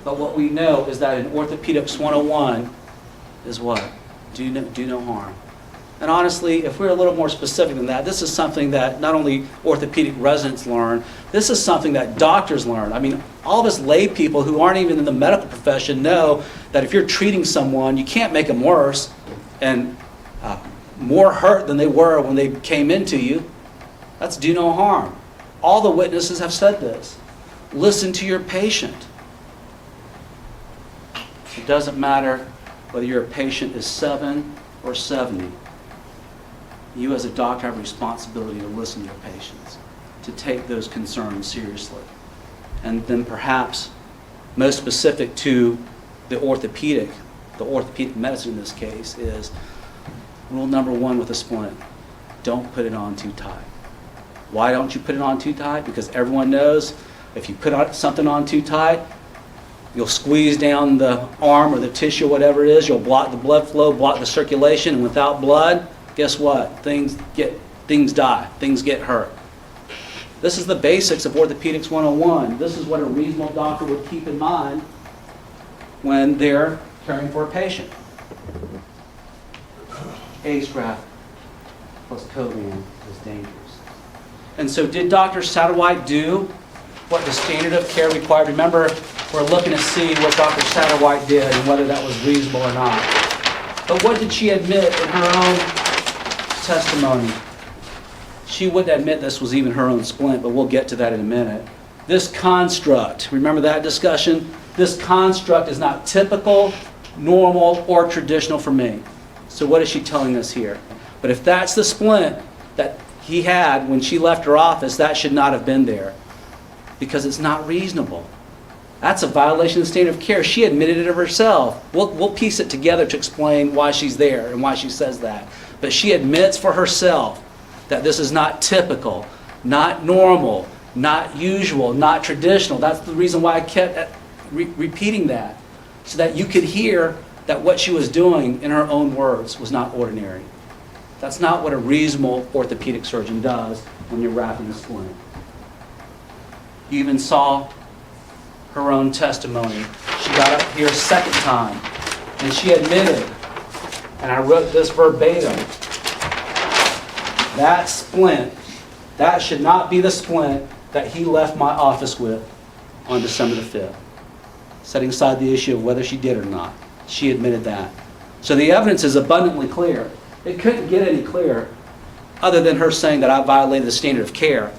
But what we know is that in Orthopedics 101 is what? Do no harm. And honestly, if we're a little more specific than that, this is something that not only orthopedic residents learn, this is something that doctors learn. I mean, all of us lay people who aren't even in the medical profession know that if you're treating someone, you can't make them worse and more hurt than they were when they came into you. That's do no harm. All the witnesses have said this. Listen to your patient. It doesn't matter whether your patient is 7 or 70. You as a doctor have a responsibility to listen to your patients, to take those concerns seriously. And then perhaps most specific to the orthopedic medicine in this case is rule number 1 with a splint. Don't put it on too tight. Why don't you put it on too tight? Because everyone knows if you put something on too tight, you'll squeeze down the arm or the tissue or whatever it is, you'll block the blood flow, block the circulation, and without blood, guess what? Things die, things get hurt. This is the basics of Orthopedics 101. This is what a reasonable doctor would keep in mind when they're caring for a patient. ACE graft plus Covan is dangerous. And so did Dr. Satterwhite do what the standard of care required? Remember, we're looking to see what Dr. Satterwhite did and whether that was reasonable or not. But what did she admit in her own testimony? She wouldn't admit this was even her own splint, but we'll get to that in a minute. This construct, remember that discussion? This construct is not typical, normal, or traditional for me. So what is she telling us here? But if that's the splint that he had when she left her office, that should not have been there because it's not reasonable. That's a violation of the standard of care. She admitted it of herself. We'll piece it together to explain why she's there and why she says that. But she admits for herself that this is not typical, not normal, not usual, not traditional. That's the reason why I kept repeating that, so that you could hear that what she was doing in her own words was not ordinary. That's not what a reasonable orthopedic surgeon does when you're wrapping a splint. You even saw her own testimony. She got up here a second time, and she admitted, and I wrote this verbatim, that splint, that should not be the splint that he left my office with on December the 5th. Setting aside the issue of whether she did or not. She admitted that. So the evidence is abundantly clear. It couldn't get any clearer other than her saying that I violated the standard of care.